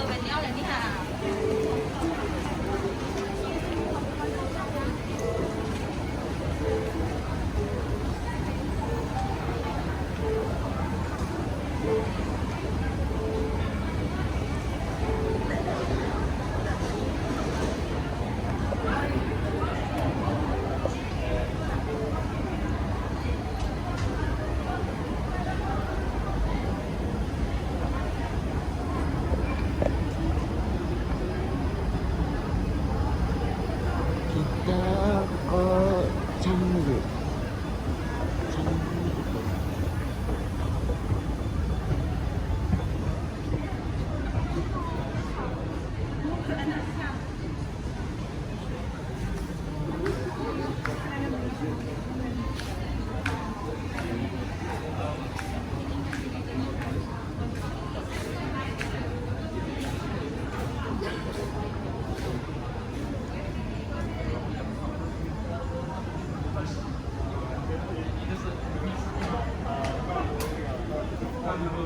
bạn nhau là đi hả? Kita ke Canggu. Canggu.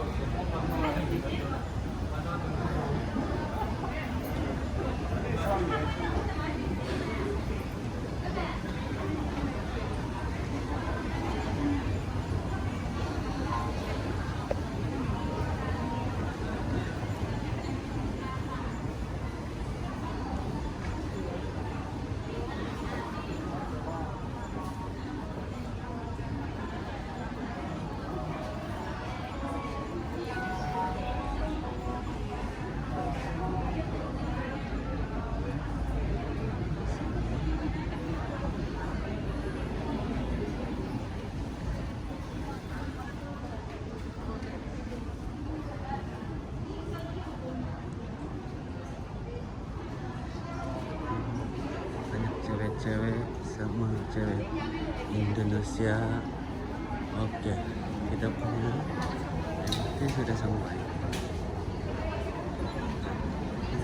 Cewek sama cewek Indonesia. Oke, kita punya MRT sudah sampai. Kita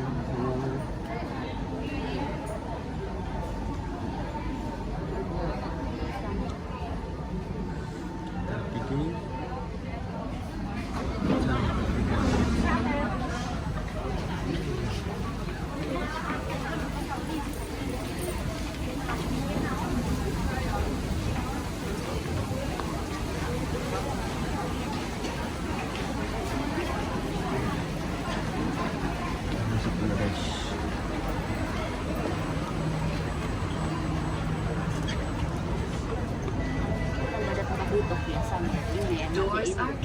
masuk dulu guys. Ada tempat duduk biasanya. Ini ya. Doors are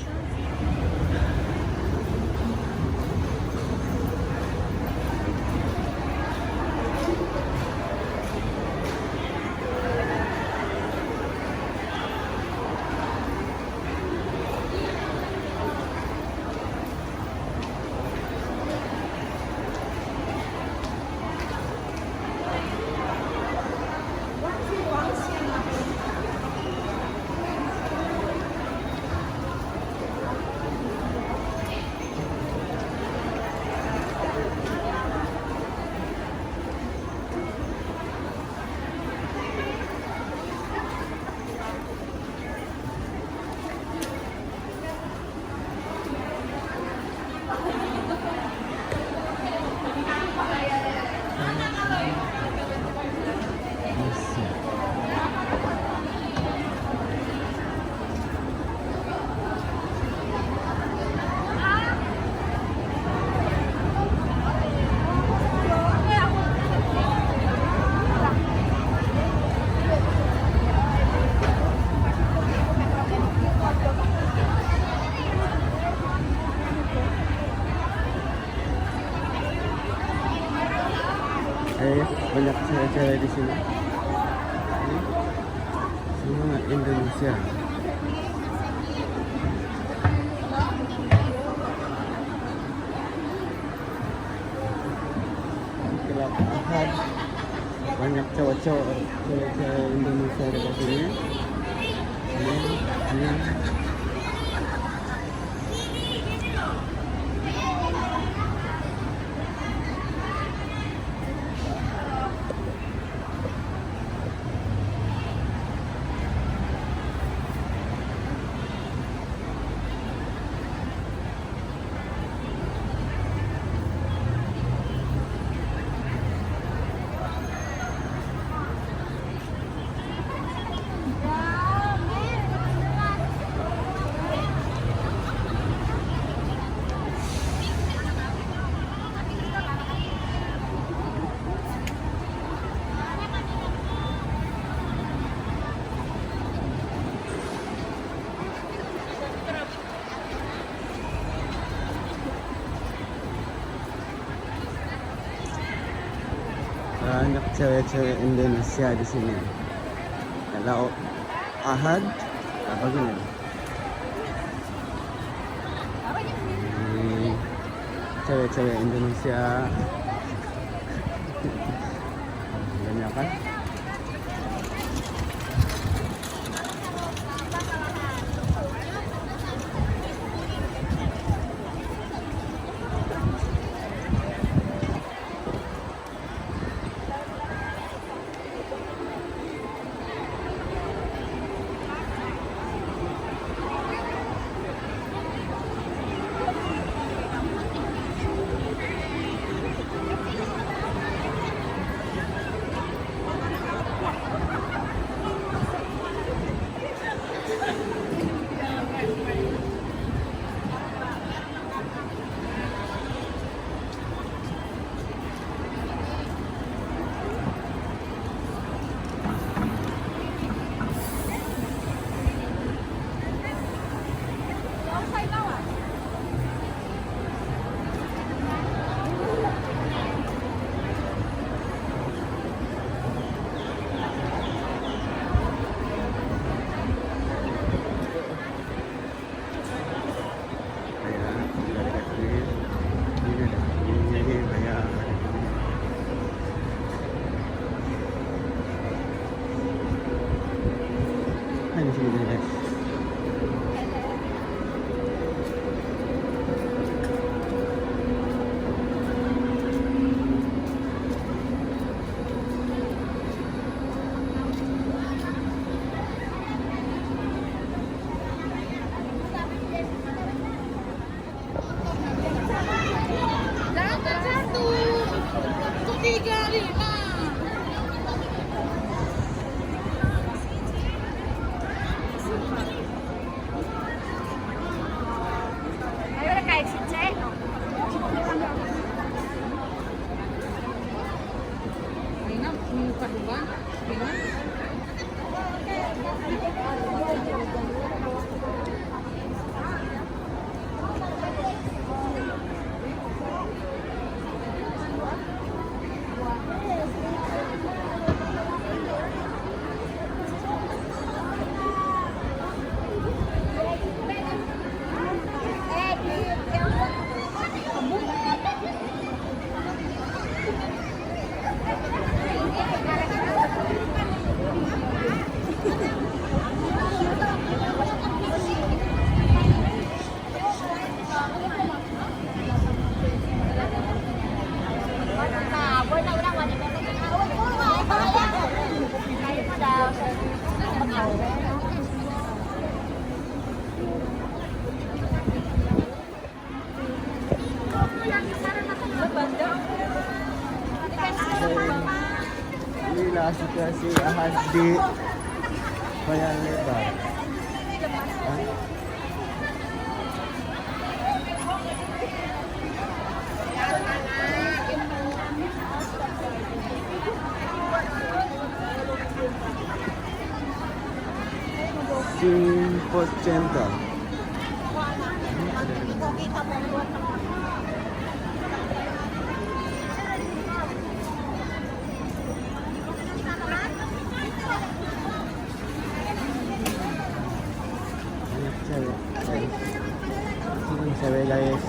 banyak cewek-cewek di sini. Ini semua Indonesia. Kelab Ahad, banyak cowok-cowok, cewek-cewek Indonesia di sini. Ini. Banyak cewek-cewek Indonesia di sini. Kalau Ahad, apa gini? Ini cewek-cewek Indonesia. Banyak kan? Di sini guys. Inilah situasi Ahad di Bayan Lebar. Simpot Center. Cewek guys.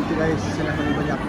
Itu guys, silahkan banyak.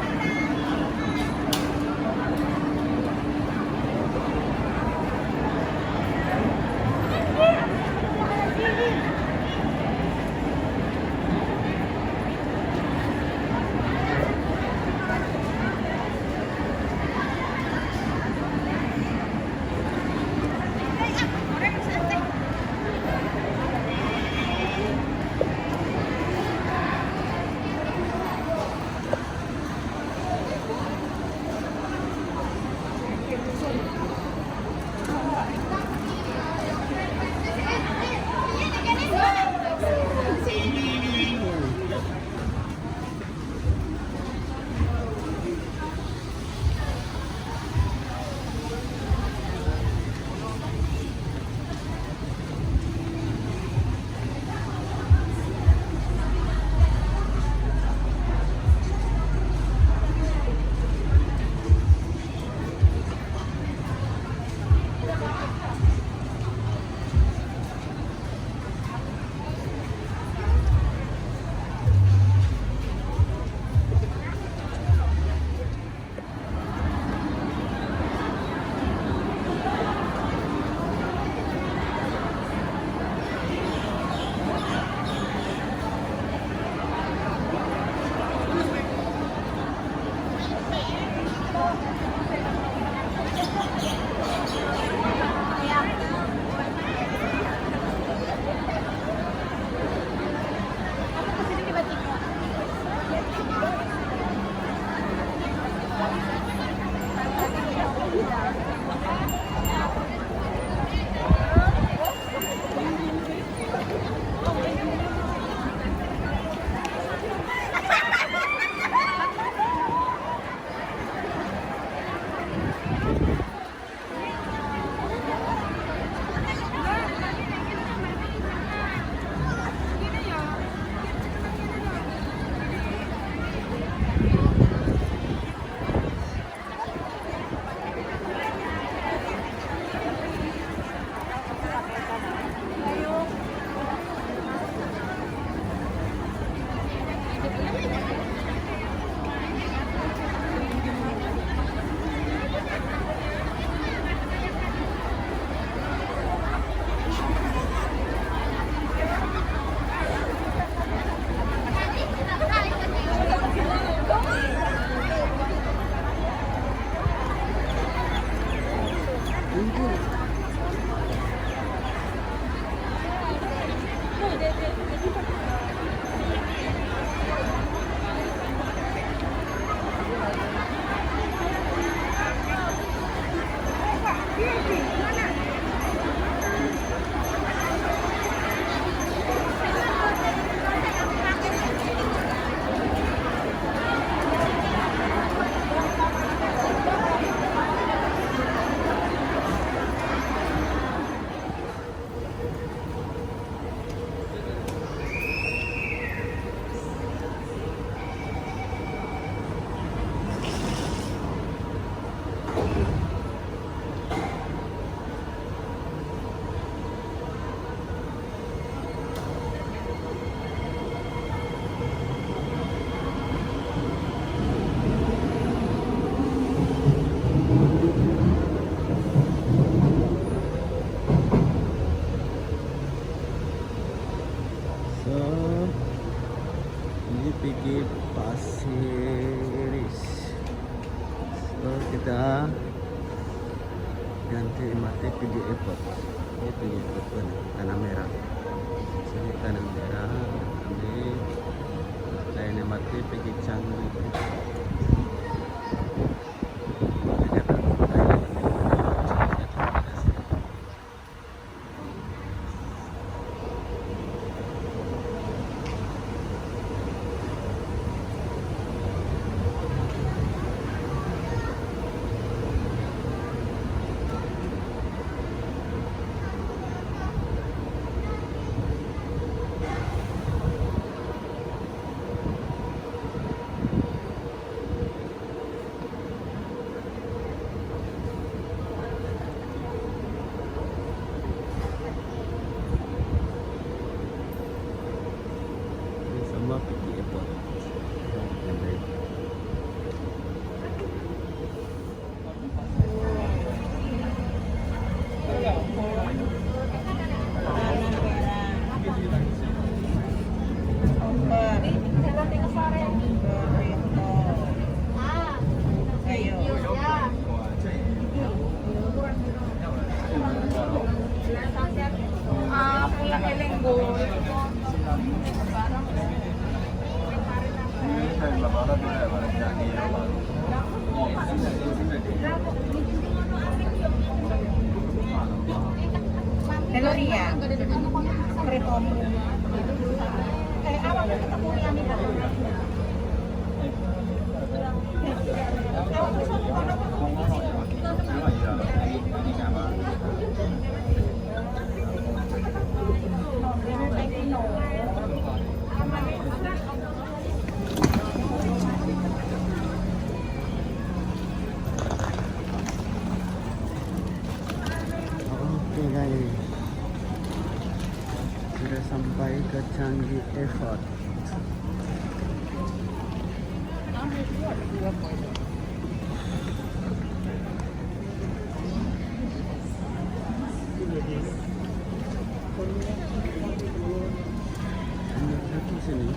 kita ganti MRT pergi airport. Ini pergi airport pun Tanah Merah. Sini Tanah Merah. Ini lain MRT pergi Canggu. Semua pergi airport. Yang baik. Pulang ke Lenggo. Hello Ria. Kereta awak ketemu yang ini. Oke guys, sudah sampai ke Changi Airport. Ini satu sini.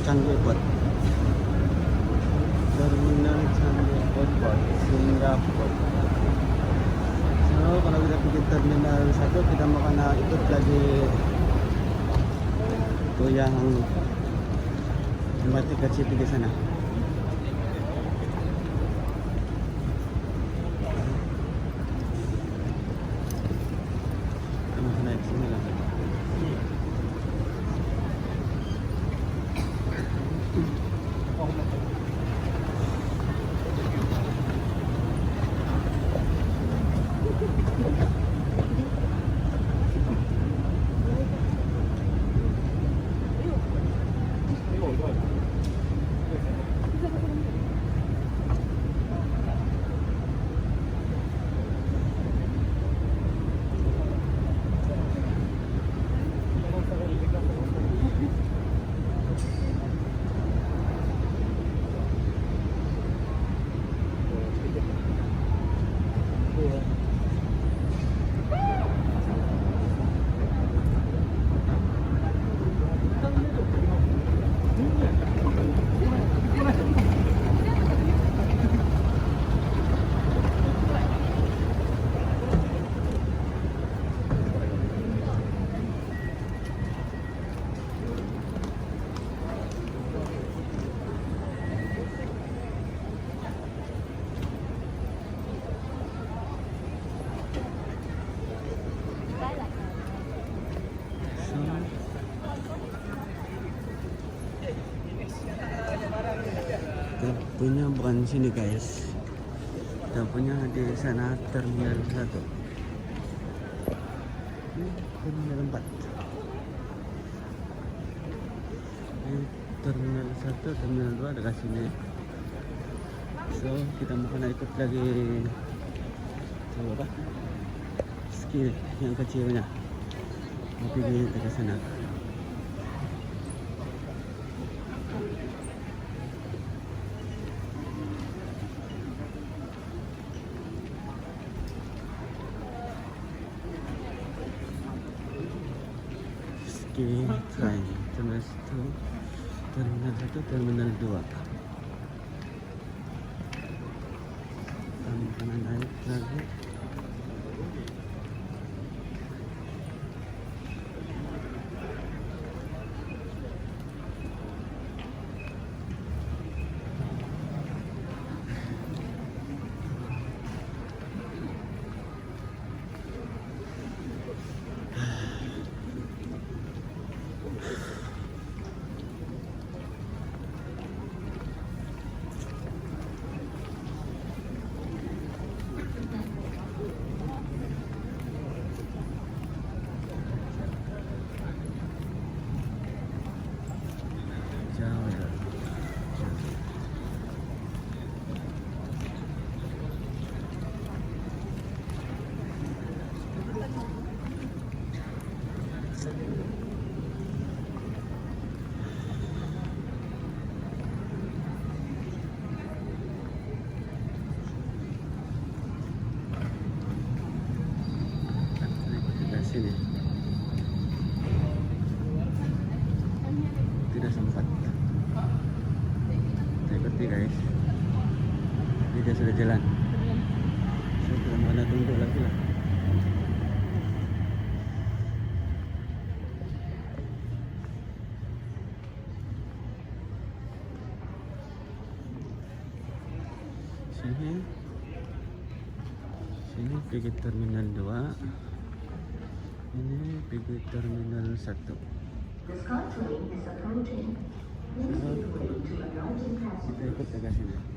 Changi Airport. Terminal Changi Airport, Singapura. So, kalau kita pergi terminal 1, kita mau kena ikut lagi itu yang MRT kecil pergi sana. Kita masih naik sini lah. Kita punya bukan sini guys. Kita punya di sana terminal 1. Terminal 4. Ini terminal 1, terminal 2 dekat sini. So kita mau kena ikut lagi. Coba apa? Ski yang kecilnya. Mau pergi dekat sana. Ski train terminal 1, terminal 1, terminal 2. Kami kena naik lagi. Jauh ya. Dari sini tidak sempat. Kita ikuti guys. Ini dia sudah jalan. Saya tidak mau tunggu lagi lah. Sini pergi terminal 2. Ini pergi terminal 1. The SkyTrain is approaching. Please wait for it to arrive in passengers. Kita ikut dekat sini.